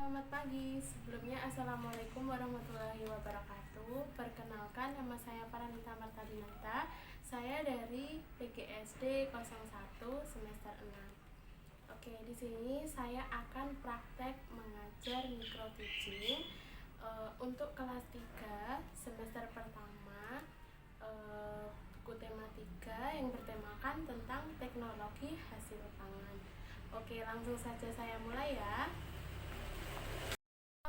Selamat pagi. Sebelumnya Assalamualaikum warahmatullahi wabarakatuh. Perkenalkan, nama saya Paranita Martadinata. Saya dari PGSD 01 semester 6. Oke, di sini saya akan praktek mengajar micro teaching untuk kelas 3 semester pertama, buku tema 3 yang bertemakan tentang teknologi hasil pangan. Oke, langsung saja saya mulai ya.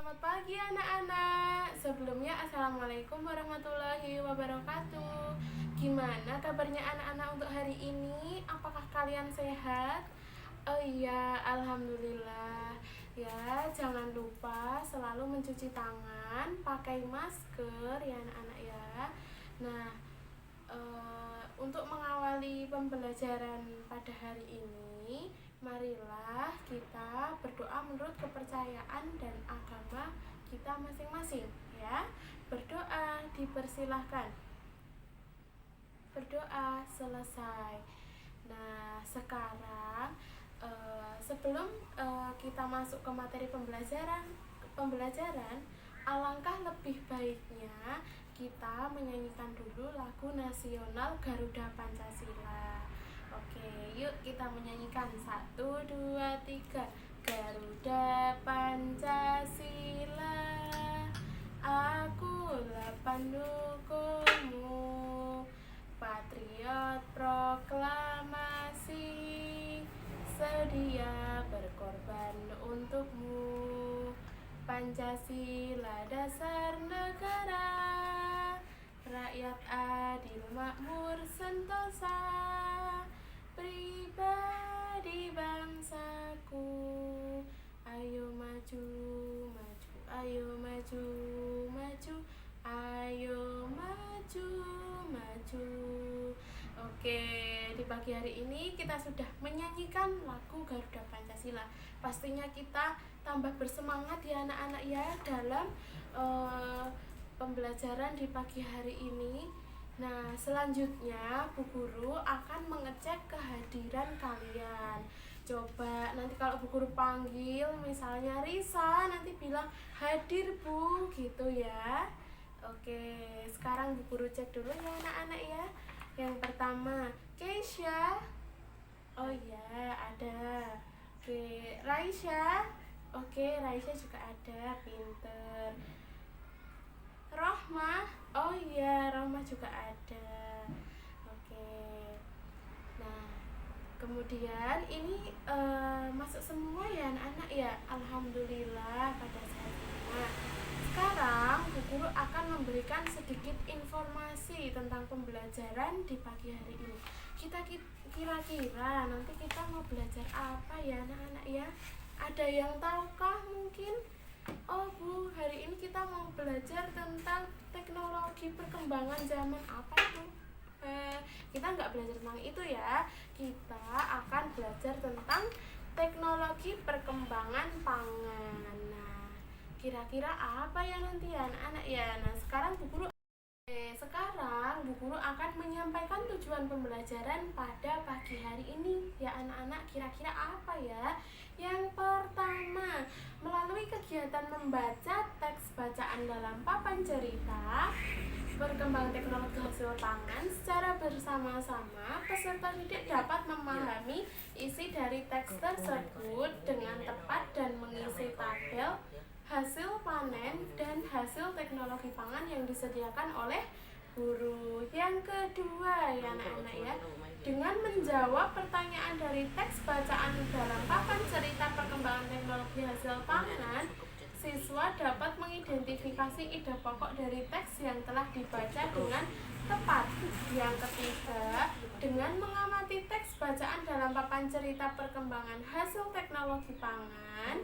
Selamat pagi anak-anak. Sebelumnya Assalamualaikum warahmatullahi wabarakatuh. Gimana kabarnya anak-anak untuk hari ini? Apakah kalian sehat? Oh iya, Alhamdulillah. Ya, jangan lupa selalu mencuci tangan, pakai masker ya anak-anak ya. Nah, untuk mengawali pembelajaran pada hari ini, marilah kita berdoa menurut kepercayaan dan agama kita masing-masing ya. Berdoa dipersilahkan. Berdoa selesai. Nah, sekarang sebelum kita masuk ke materi pembelajaran, alangkah lebih baiknya kita menyanyikan dulu lagu nasional Garuda Pancasila. Oke, yuk kita menyanyikan 1, 2, 3. Garuda Pancasila, akulah pendukungmu, patriot proklamasi, sedia berkorban untukmu. Pancasila dasar negara, rakyat adil makmur sentosa, pribadi bangsaku. Ayo maju, maju, ayo maju, maju, ayo maju, maju. Oke, di pagi hari ini kita sudah menyanyikan lagu Garuda Pancasila. Pastinya kita tambah bersemangat ya anak-anak ya dalam pembelajaran di pagi hari ini. Nah, selanjutnya Bu Guru akan mengecek kehadiran kalian. Coba nanti kalau Bu Guru panggil misalnya Risa, nanti bilang hadir Bu gitu ya. Oke, sekarang Bu Guru cek dulu ya anak-anak ya. Yang pertama, Keisha. Oh iya, ada. Oke, Raisya. Oke, Raisya juga ada, pinter. Rohmah. Oh iya, Rohmah juga ada. Oke. Nah, kemudian ini masuk semua ya anak-anak ya. Alhamdulillah pada saat ini. Nah, sekarang Bu Guru akan memberikan sedikit informasi tentang pembelajaran di pagi hari ini. Kita kira-kira nanti kita mau belajar apa ya anak-anak ya? Ada yang tahukah mungkin? Oh Bu, hari ini kita mau belajar tentang teknologi perkembangan zaman apa itu? Kita nggak belajar tentang itu ya. Kita akan belajar tentang teknologi perkembangan pangan. Nah, kira-kira apa ya nanti ya anak-anak ya? Nah, sekarang Bu Guru akan menyampaikan tujuan pembelajaran pada pagi hari ini. Ya anak-anak, kira-kira apa ya? Yang pertama, melalui kegiatan membaca teks bacaan dalam papan cerita perkembangan teknologi hasil pangan secara bersama-sama, peserta didik dapat memahami isi dari teks tersebut dengan tepat dan mengisi tabel hasil panen dan hasil teknologi pangan yang disediakan oleh guru. Yang kedua ya anak-anak ya, dengan menjawab pertanyaan dari teks bacaan dalam papan cerita perkembangan teknologi hasil pangan, siswa dapat mengidentifikasi ide pokok dari teks yang telah dibaca dengan tepat. Yang ketiga, dengan mengamati teks bacaan dalam papan cerita perkembangan hasil teknologi pangan,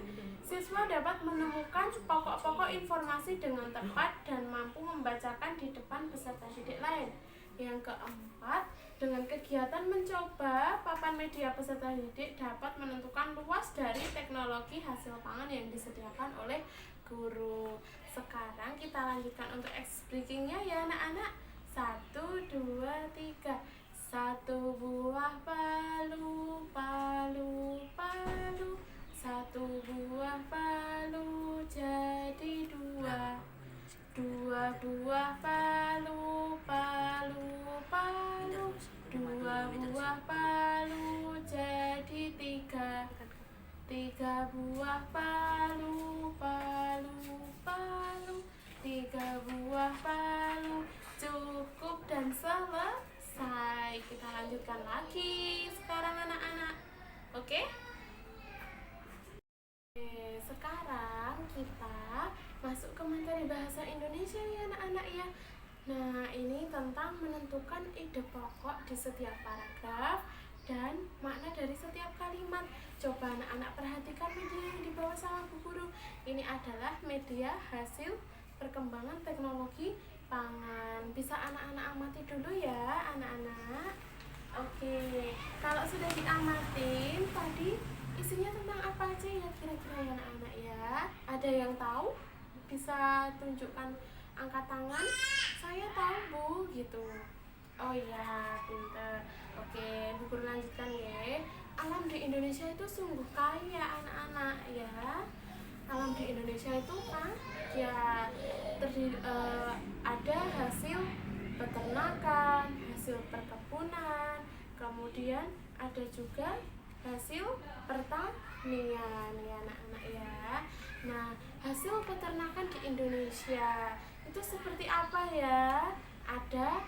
siswa dapat menemukan pokok-pokok informasi dengan tepat dan mampu membacakan di depan peserta didik lain. Yang keempat, dengan kegiatan mencoba, papan media peserta didik dapat menentukan luas dari teknologi hasil pangan yang disediakan oleh guru. Sekarang kita lanjutkan untuk breakingnya ya anak-anak. 1, 2, 3. Satu buah palu, palu, palu. Satu buah palu, buah palu, palu, palu, 3 buah palu, cukup dan selesai. Kita lanjutkan lagi sekarang anak-anak. Oke? Sekarang kita masuk ke materi bahasa Indonesia ya anak-anak ya. Nah, ini tentang menentukan ide pokok di setiap paragraf dan makna dari setiap kalimat. Coba anak-anak perhatikan media yang dibawa sama Bu Guru. Ini adalah media hasil perkembangan teknologi pangan. Bisa anak-anak amati dulu ya, anak-anak. Oke, kalau sudah diamatin, tadi isinya tentang apa aja ya kira-kira ya anak-anak ya? Ada yang tahu? Bisa tunjukkan angkat tangan? Saya tahu Bu, gitu. Oh iya, pinter. Oke, Bu Guru lanjutkan ya. Alam di Indonesia itu sungguh kaya anak-anak ya. Alam di Indonesia itu kaya, ada hasil peternakan, hasil perkebunan, kemudian ada juga hasil pertanian ya anak-anak ya. Nah, hasil peternakan di Indonesia itu seperti apa ya? Ada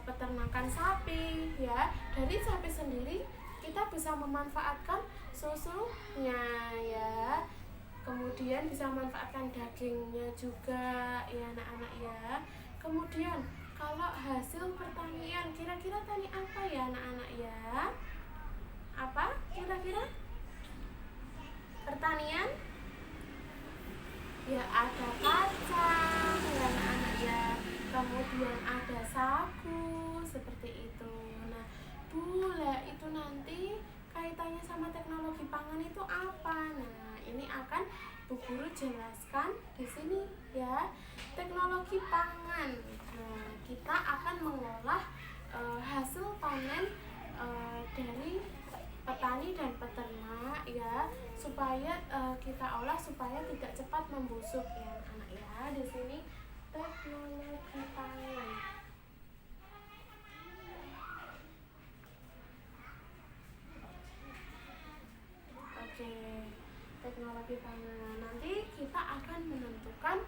peternakan sapi ya. Dari sapi sendiri kita bisa memanfaatkan susunya ya. Kemudian bisa memanfaatkan dagingnya juga ya anak-anak ya. Kemudian kalau hasil pertanian, kira-kira tani apa ya anak-anak ya? Apa kira-kira? Pertanian? Ya ada kacang ya anak-anak ya. Kemudian ada sagu seperti itu. Nah, bula itu nanti kaitannya sama teknologi pangan itu apa? Nah, ini akan Bu Guru jelaskan di sini ya. Teknologi pangan. Nah, kita akan mengolah hasil panen dari petani dan peternak ya, supaya kita olah supaya tidak cepat membusuk ya anak ya. Di sini teknologi pangan. Oke, teknologi pangan. Nanti kita akan menentukan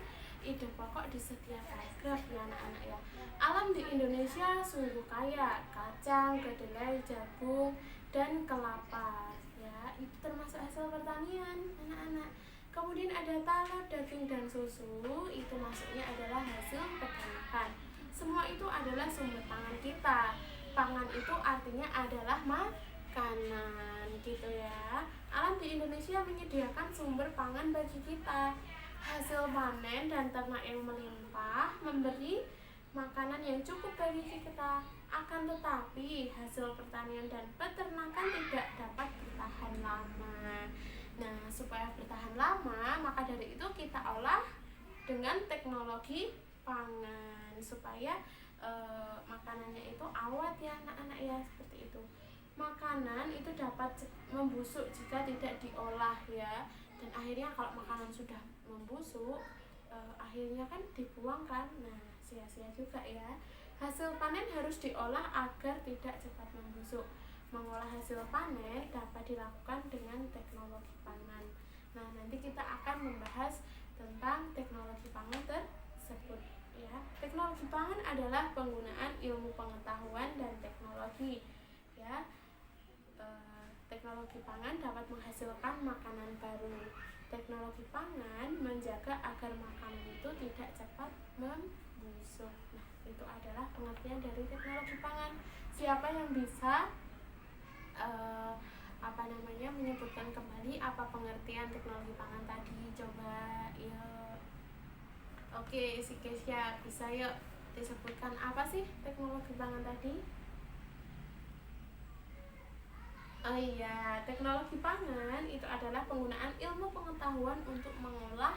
ide pokok di setiap paragraf ya anak-anak ya. Alam di Indonesia sungguh kaya, kacang, kedelai, jagung, dan kelapa ya. Itu termasuk hasil pertanian anak-anak. Kemudian ada telur, daging, dan susu. Itu maksudnya adalah hasil peternakan. Semua itu adalah sumber pangan kita. Pangan itu artinya adalah makanan gitu ya. Alam di Indonesia menyediakan sumber pangan bagi kita. Hasil panen dan ternak yang melimpah memberi makanan yang cukup bagi kita. Akan tetapi hasil pertanian dan peternakan tidak dapat bertahan lama. Nah, supaya bertahan lama, maka dari itu kita olah dengan teknologi pangan supaya makanannya itu awet ya anak-anak ya, seperti itu. Makanan itu dapat membusuk jika tidak diolah ya. Dan akhirnya kalau makanan sudah membusuk, akhirnya kan dibuang kan. Nah, sia-sia juga ya. Hasil panen harus diolah agar tidak cepat membusuk. Mengolah hasil panen dapat dilakukan dengan teknologi pangan. Nah, nanti kita akan membahas tentang teknologi pangan tersebut ya. Teknologi pangan adalah penggunaan ilmu pengetahuan dan teknologi ya. Teknologi pangan dapat menghasilkan makanan baru. Teknologi pangan menjaga agar makanan itu tidak cepat membusuk. Nah, itu adalah pengertian dari teknologi pangan. Siapa yang bisa menyebutkan kembali apa pengertian teknologi pangan tadi? Coba yuk. Oke, si Kesia bisa yuk disebutkan apa sih teknologi pangan tadi? Oh iya, teknologi pangan itu adalah penggunaan ilmu pengetahuan untuk mengolah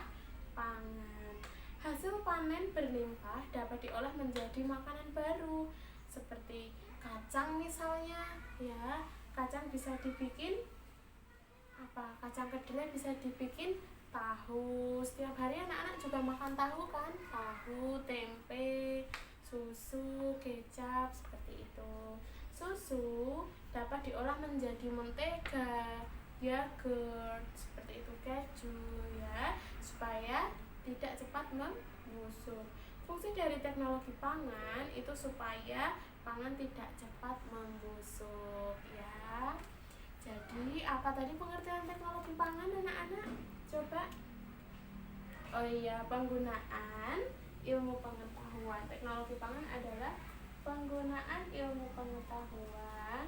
pangan. Hasil panen berlimpah dapat diolah menjadi makanan baru, seperti kacang misalnya, ya. Kacang bisa dibikin apa? Kacang kedelai bisa dibikin tahu. Setiap hari anak-anak juga makan tahu kan? Tahu, tempe, susu, kecap, seperti itu. Susu dapat diolah menjadi mentega, yogurt, seperti itu, keju ya, supaya tidak cepat membusuk. Fungsi dari teknologi pangan itu supaya pangan tidak cepat membusuk ya. Jadi apa tadi pengertian teknologi pangan anak-anak? Coba. Oh iya, penggunaan ilmu pengetahuan. Teknologi pangan adalah penggunaan ilmu pengetahuan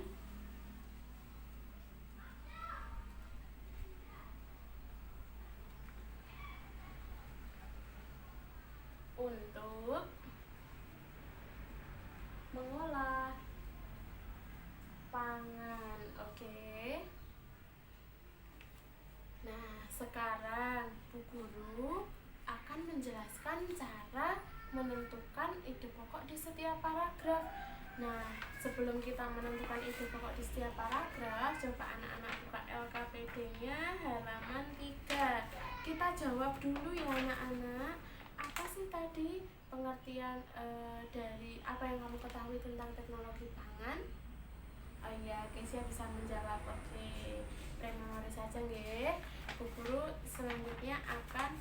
untuk mengolah pangan. Oke. Nah, sekarang Bu Guru akan menjelaskan cara menentukan ide pokok di setiap paragraf. Nah, sebelum kita menentukan ide pokok di setiap paragraf, coba anak-anak buka LKPD-nya halaman 3. Kita jawab dulu ya anak-anak. Apa sih tadi pengertian dari apa yang kamu ketahui tentang teknologi pangan? Oh iya, Kesia bisa menjawab. Oke, memori saja nggih. Bu Guru selanjutnya akan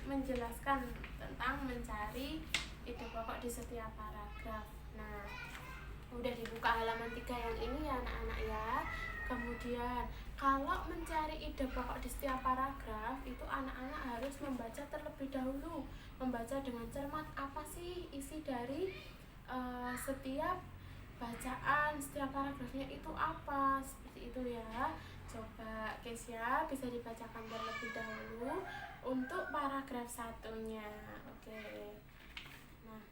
menjelaskan tentang mencari ide pokok di setiap paragraf. Nah, udah dibuka halaman 3 yang ini ya anak-anak ya. Kemudian kalau mencari ide pokok di setiap paragraf itu anak-anak harus membaca terlebih dahulu, membaca dengan cermat apa sih isi dari setiap bacaan, setiap paragrafnya itu apa, seperti itu ya. Coba Kesia bisa dibacakan terlebih dahulu untuk paragraf satunya. Oke. Nah,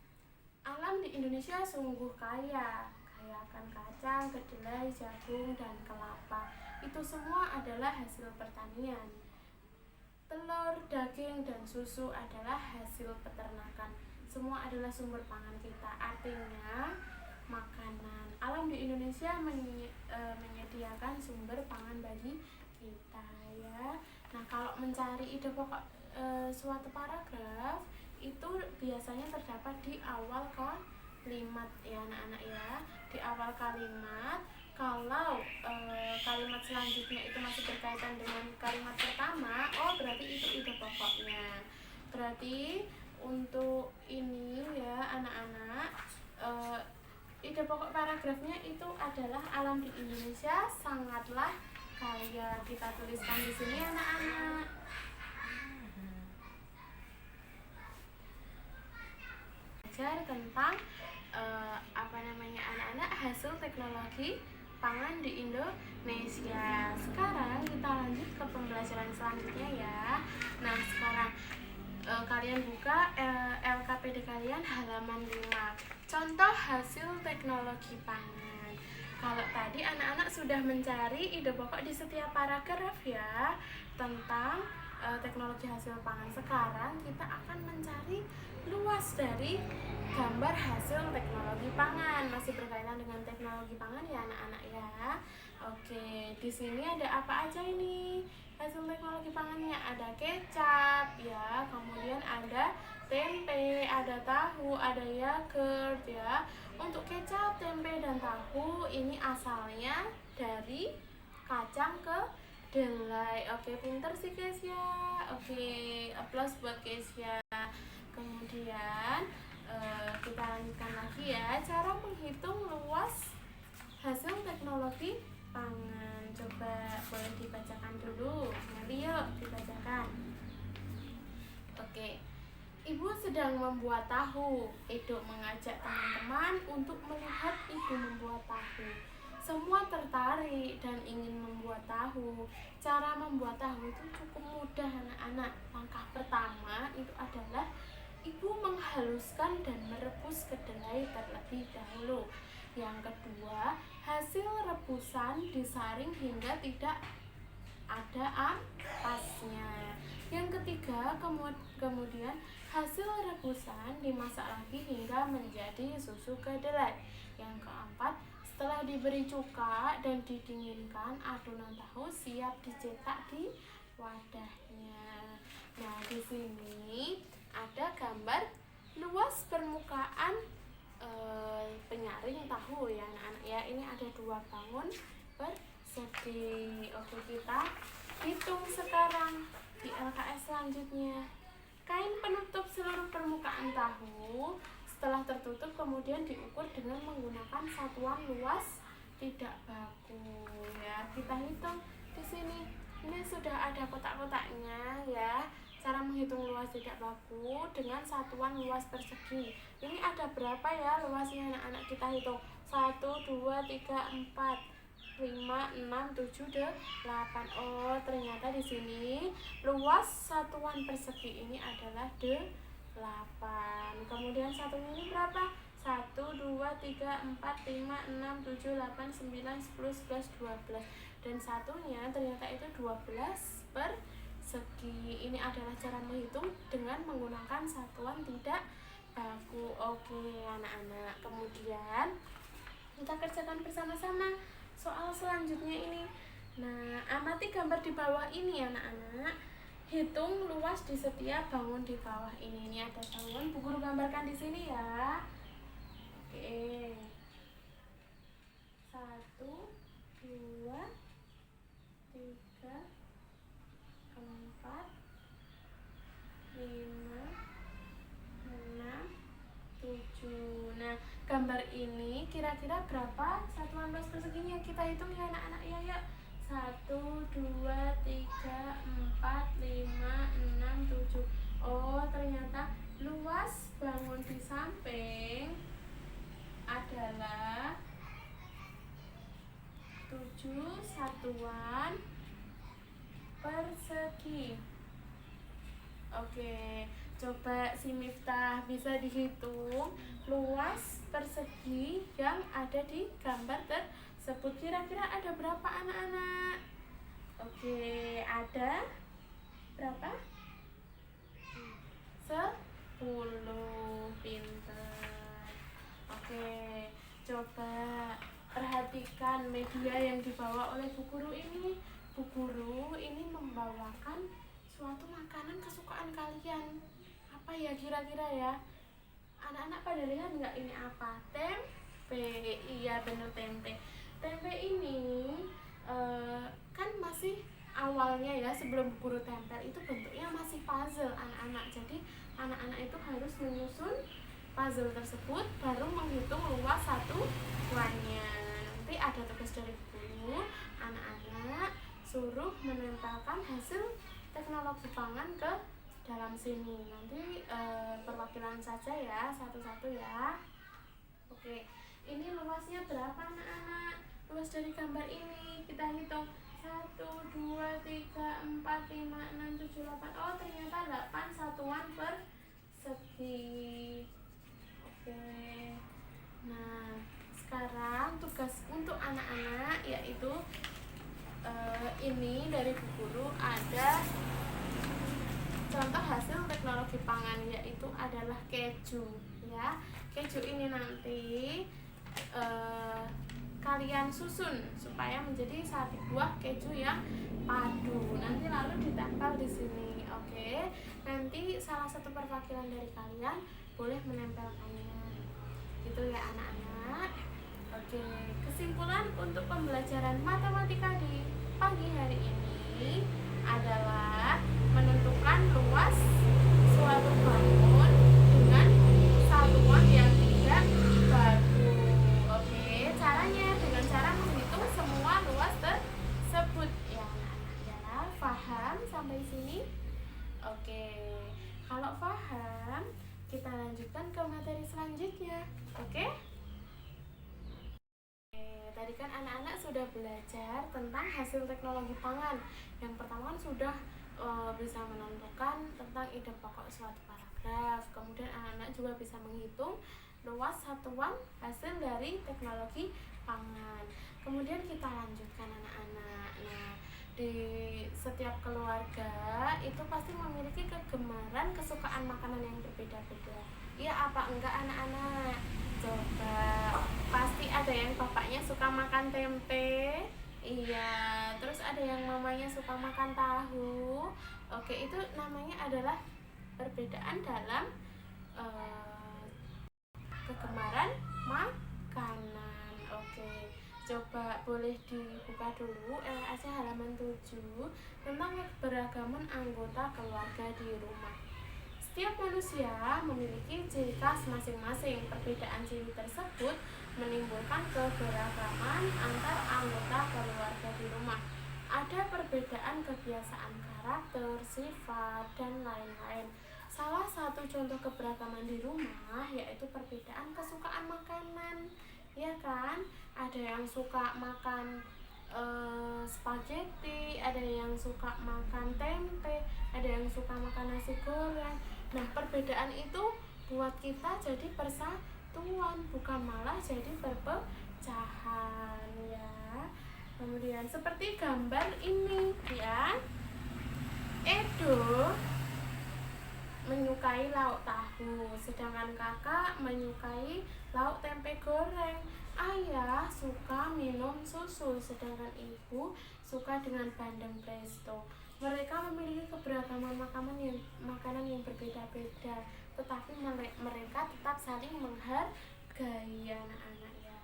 alam di Indonesia sungguh kaya akan kacang, kedelai, jagung, dan kelapa. Itu semua adalah hasil pertanian. Telur, daging, dan susu adalah hasil peternakan. Semua adalah sumber pangan kita. Artinya, makanan alam di Indonesia menyediakan sumber pangan bagi kita ya. Nah, kalau mencari ide pokok suatu paragraf itu biasanya terdapat di awal kalimat ya anak-anak ya. Di awal kalimat, kalau kalimat selanjutnya itu masih berkaitan dengan kalimat pertama, oh berarti itu ide pokoknya. Berarti untuk ini ya anak-anak, ide pokok paragrafnya itu adalah alam di Indonesia sangatlah kaya. Kita tuliskan di sini anak-anak. Belajar tentang anak-anak hasil teknologi pangan di Indonesia. Sekarang kita lanjut ke pembelajaran selanjutnya ya. Nah, sekarang kalian buka LKPD kalian halaman 5. Contoh hasil teknologi pangan. Kalau tadi anak-anak sudah mencari ide pokok di setiap paragraf ya tentang teknologi hasil pangan. Sekarang kita akan mencari luas dari gambar hasil teknologi pangan. Masih berkaitan dengan teknologi pangan ya anak-anak ya. Oke, di sini ada apa aja ini? Hasil teknologi pangannya ada kecap ya, kemudian ada tempe, ada tahu, ada yogurt ya. Untuk kecap, tempe, dan tahu ini asalnya dari kacang kedelai. Oke, pinter sih Kesia. Oke, applause buat Kesia. Kemudian kita lanjutkan lagi ya, cara menghitung luas hasil teknologi pangan. Coba boleh dibacakan dulu. Mari yuk dibacakan. Oke. Ibu sedang membuat tahu. Edo mengajak teman-teman untuk melihat ibu membuat tahu. Semua tertarik dan ingin membuat tahu. Cara membuat tahu itu cukup mudah anak-anak. Langkah pertama itu adalah ibu menghaluskan dan merebus kedelai terlebih dahulu. Yang kedua, hasil rebusan disaring hingga tidak ada ampasnya. Yang ketiga, kemudian hasil rebusan dimasak lagi hingga menjadi susu kedelai. Yang keempat, setelah diberi cuka dan didinginkan, adonan tahu siap dicetak di wadahnya. Nah, di sini ada gambar luas permukaan penyaring tahu ya anak-anak ya. Ini ada 2 bangun persegi. Oke, kita hitung sekarang di LKS selanjutnya. Kain penutup seluruh permukaan tahu setelah tertutup kemudian diukur dengan menggunakan satuan luas tidak baku ya. Kita hitung di sini. Ini sudah ada kotak-kotaknya ya. Cara menghitung luas tidak baku dengan satuan luas persegi. Ini ada berapa ya luasnya anak-anak? Kita hitung 1, 2, 3, 4, 5, 6, 7, 8. Oh, ternyata di sini luas satuan persegi ini adalah 8. Kemudian satunya ini berapa? 1, 2, 3, 4, 5, 6, 7, 8, 9, 10, 11, 12. Dan satunya ternyata itu 12 persegi. Ini adalah cara menghitung dengan menggunakan satuan tidak baku. Oke, anak-anak. Kemudian kita kerjakan bersama-sama soal selanjutnya ini. Nah, amati gambar di bawah ini anak-anak. Hitung luas di setiap bangun di bawah ini. Ini ada bangun. Bu Guru gambarkan di sini ya. Oke. 1, 2, 3, 4, 5, 6, 7. Nah, gambar ini kira-kira berapa satuan luas perseginya? Kita hitung ya anak-anak ya, yuk. 1, 2, 3, 4, 5, 6, 7. Oh, ternyata luas bangun di samping adalah 7 satuan persegi. Oke, coba si Miftah bisa dihitung luas persegi yang ada di gambar tersebut. Kira-kira ada berapa anak-anak? Oke, ada berapa? 10. Pinter. Oke, coba perhatikan media yang dibawa oleh Bu Guru ini. Bu Guru ini membawakan suatu makanan kesukaan kalian. Apa ya kira-kira ya? Anak-anak pada lihat nggak ini apa? Tempe. Iya bener, tempe. Tempe ini kan masih awalnya ya, sebelum Bu Guru tempel itu bentuknya masih puzzle anak-anak. Jadi anak-anak itu harus menyusun puzzle tersebut baru menghitung luas satuannya. Nanti ada tugas dari guru, anak-anak suruh menempelkan hasil teknologi pangan ke dalam sini. Nanti perwakilan saja ya, satu-satu ya. Oke, ini luasnya berapa anak-anak? Luas dari gambar ini kita hitung 1, 2, 3, 4, 5, 6, 7, 8. Oh, ternyata 8 satuan persegi. Oke. Nah, sekarang tugas untuk anak-anak yaitu ini dari Bu Guru ada contoh hasil teknologi pangan, yaitu adalah keju ya. Keju ini nanti kalian susun supaya menjadi satu buah keju yang padu. Nanti lalu ditempel di sini. Oke. Nanti salah satu perwakilan dari kalian boleh menempelkannya. Itu ya anak-anak. Oke, kesimpulan untuk pembelajaran matematika di pagi hari ini adalah menentukan luas suatu bangun dengan satuan yang tidak baku. Oke, caranya dengan cara menghitung semua luas tersebut ya anak-anak ya. Paham sampai sini? Oke, kalau paham kita lanjutkan ke materi selanjutnya. Oke? Tadi kan anak-anak sudah belajar tentang hasil teknologi pangan. Yang pertama kan sudah bisa menentukan tentang ide pokok suatu paragraf. Kemudian anak-anak juga bisa menghitung luas satuan hasil dari teknologi pangan. Kemudian kita lanjutkan anak-anak. Nah, di setiap keluarga itu pasti memiliki kegemaran, kesukaan makanan yang berbeda-beda. Iya apa enggak anak-anak? Coba, pasti ada yang bapaknya suka makan tempe. Iya, terus ada yang mamanya suka makan tahu. Oke, itu namanya adalah perbedaan dalam kegemaran makanan. Oke, Coba boleh dibuka dulu LKS halaman 7 tentang keberagaman anggota keluarga di rumah. Setiap manusia memiliki ciri khas masing-masing. Perbedaan ciri tersebut menimbulkan keberagaman antar anggota keluarga di rumah. Ada perbedaan kebiasaan karakter, sifat, dan lain-lain. Salah satu contoh keberagaman di rumah yaitu perbedaan kesukaan makanan. Ya kan? Ada yang suka makan spaghetti, ada yang suka makan tempe, ada yang suka makan nasi goreng. Nah, perbedaan itu buat kita jadi persatuan, bukan malah jadi perpecahan ya. Kemudian seperti gambar ini ya. Edo menyukai lauk tahu, sedangkan kakak menyukai lauk tempe goreng. Ayah suka minum susu, sedangkan ibu suka dengan bandeng presto. Mereka memiliki keberagaman makanan yang berbeda-beda, tetapi mereka tetap saling menghargai anak-anak ya.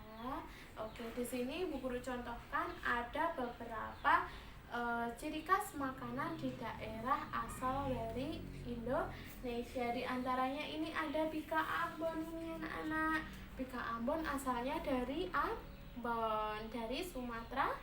Oke, di sini Bu Guru contohkan ada beberapa ciri khas makanan di daerah asal dari Indonesia. Di antaranya ini ada Bika Ambon ini anak-anak. Bika Ambon asalnya dari Ambon, dari Sumatera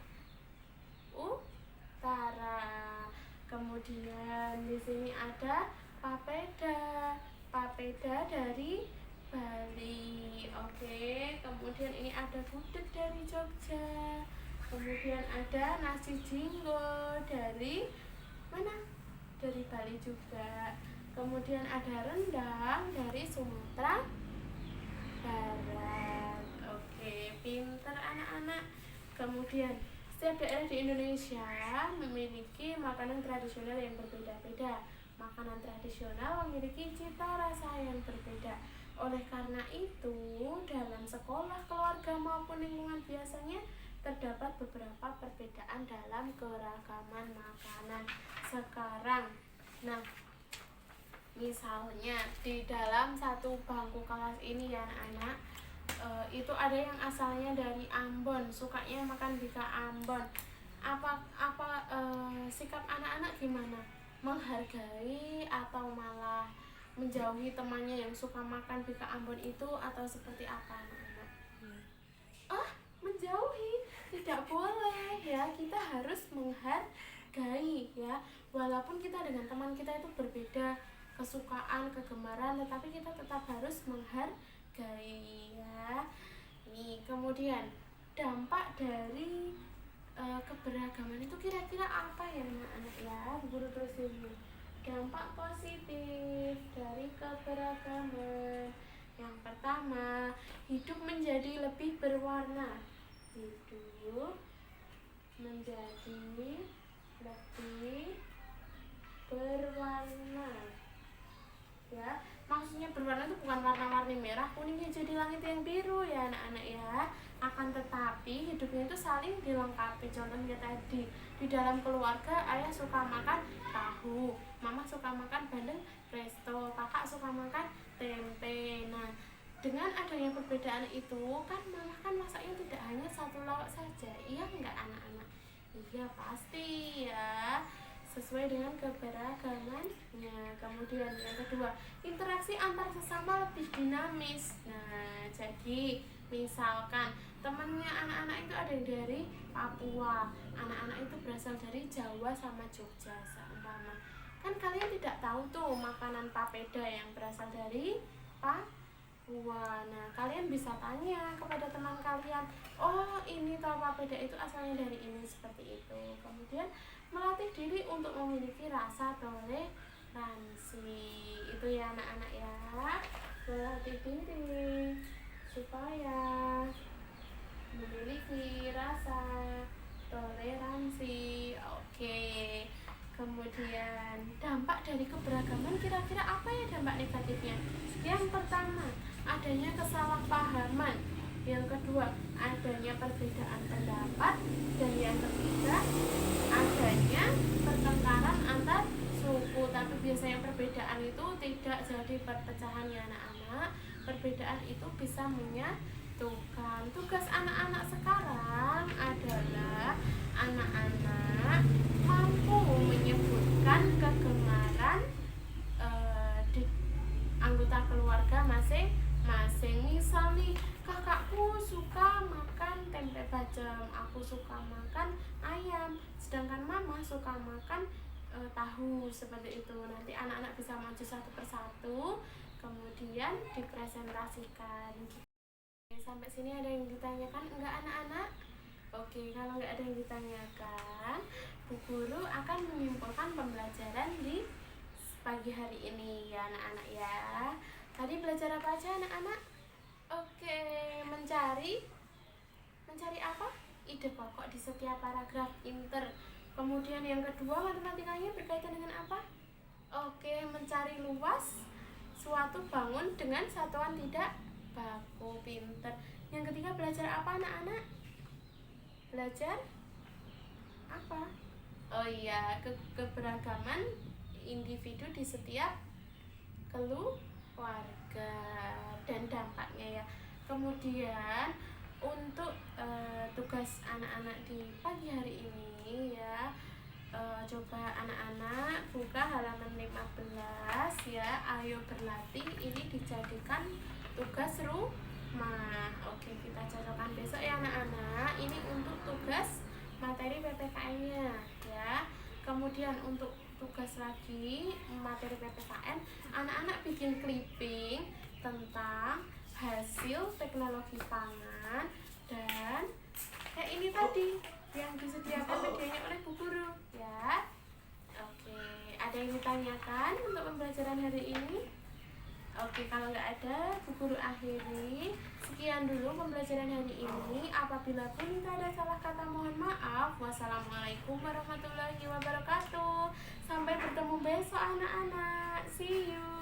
Utara. Kemudian di sini ada papeda. Papeda dari Bali. Oke, kemudian ini ada gudeg dari Jogja. Kemudian ada nasi jinggo dari mana? Dari Bali juga. Kemudian ada rendang dari Sumatera Barat. Oke, pinter anak-anak. Kemudian setiap daerah di Indonesia memiliki makanan tradisional yang berbeda-beda. Makanan tradisional memiliki cita rasa yang berbeda. Oleh karena itu, dalam sekolah, keluarga maupun lingkungan biasanya terdapat beberapa perbedaan dalam keragaman makanan sekarang. Nah, misalnya di dalam satu bangku kelas ini ya anak-anak, itu ada yang asalnya dari Ambon, sukanya makan Bika Ambon. Sikap anak-anak gimana? Menghargai atau malah menjauhi temannya yang suka makan Bika Ambon itu, atau seperti apa anak-anak? Menjauhi, tidak boleh ya, kita harus menghargai ya, walaupun kita dengan teman kita itu berbeda kesukaan, kegemaran, tetapi kita tetap harus menghargai ya. Nih, kemudian dampak dari keberagaman itu kira-kira apa ya anak-anak ya? Guru terus ini. Dampak positif dari keberagaman. Yang pertama, hidup menjadi lebih berwarna. Hidup menjadi lebih berwarna. Ya, maksudnya berwarna itu bukan warna-warni merah, kuningnya jadi langit yang biru ya anak-anak ya. Akan tetapi hidupnya itu saling dilengkapi. Contohnya tadi, di dalam keluarga ayah suka makan tahu, mama suka makan bandeng presto, kakak suka makan tempe. Nah, dengan adanya perbedaan itu kan malah kan masaknya tidak hanya satu lauk saja. Iya enggak anak-anak? Iya pasti ya, sesuai dengan keberagamannya. Kemudian yang kedua, interaksi antar sesama lebih dinamis. Nah, jadi misalkan temannya anak-anak itu ada yang dari Papua, anak-anak itu berasal dari Jawa sama Jogja seumpama. Kan kalian tidak tahu tuh makanan papeda yang berasal dari Papua. Nah, kalian bisa tanya kepada teman kalian, oh ini tahu papeda itu asalnya dari ini, seperti itu. Kemudian melatih diri untuk memiliki rasa toleransi. Itu ya anak-anak ya, melatih diri supaya memiliki rasa toleransi. Oke. Kemudian dampak dari keberagaman kira-kira apa ya dampak negatifnya? Yang pertama, adanya kesalahpahaman. Yang kedua, adanya perbedaan pendapat. Dan yang ketiga, adanya pertengkaran antar suku. Tapi biasanya perbedaan itu tidak jadi perpecahan ya anak-anak. Perbedaan itu bisa menyatukan. Tuh kan, tugas anak-anak sekarang adalah anak-anak mampu menyebutkan kegemaran di anggota keluarga masing-masing. Misal nih, kakakku suka makan tempe bacem, aku suka makan ayam, sedangkan mama suka makan tahu, seperti itu. Nanti anak-anak bisa maju satu persatu, kemudian dipresentasikan. Sampai sini ada yang ditanyakan enggak anak-anak? Oke, kalau nggak ada yang ditanyakan, Bu Guru akan menyimpulkan pembelajaran di pagi hari ini ya anak-anak ya. Tadi belajar apa aja anak-anak? Oke, mencari apa? Ide pokok di setiap paragraf inter. Kemudian yang kedua, matematikanya berkaitan dengan apa? Oke, mencari luas suatu bangun dengan satuan tidak baku, pinter. Yang ketiga, belajar apa anak-anak? Belajar apa? Oh iya, keberagaman individu di setiap keluarga dan dampaknya ya. Kemudian untuk tugas anak-anak di pagi hari ini ya, coba anak-anak buka halaman 15 ya. Ayo berlatih, ini dijadikan tugas rumah. Oke, kita cocokkan besok ya anak-anak. Ini untuk tugas materi PPKN-nya ya. Kemudian untuk tugas lagi materi PPKN, anak-anak bikin clipping tentang hasil teknologi pangan dan kayak ini tadi yang disediakan medianya oleh Bu Guru ya. Oke, ada yang ditanyakan untuk pembelajaran hari ini? Oke, kalau nggak ada, Bu Guru akhiri. Sekian dulu pembelajaran hari ini. Apabila pun ada salah kata, mohon maaf. Wassalamualaikum warahmatullahi wabarakatuh. Sampai bertemu besok anak-anak. See you.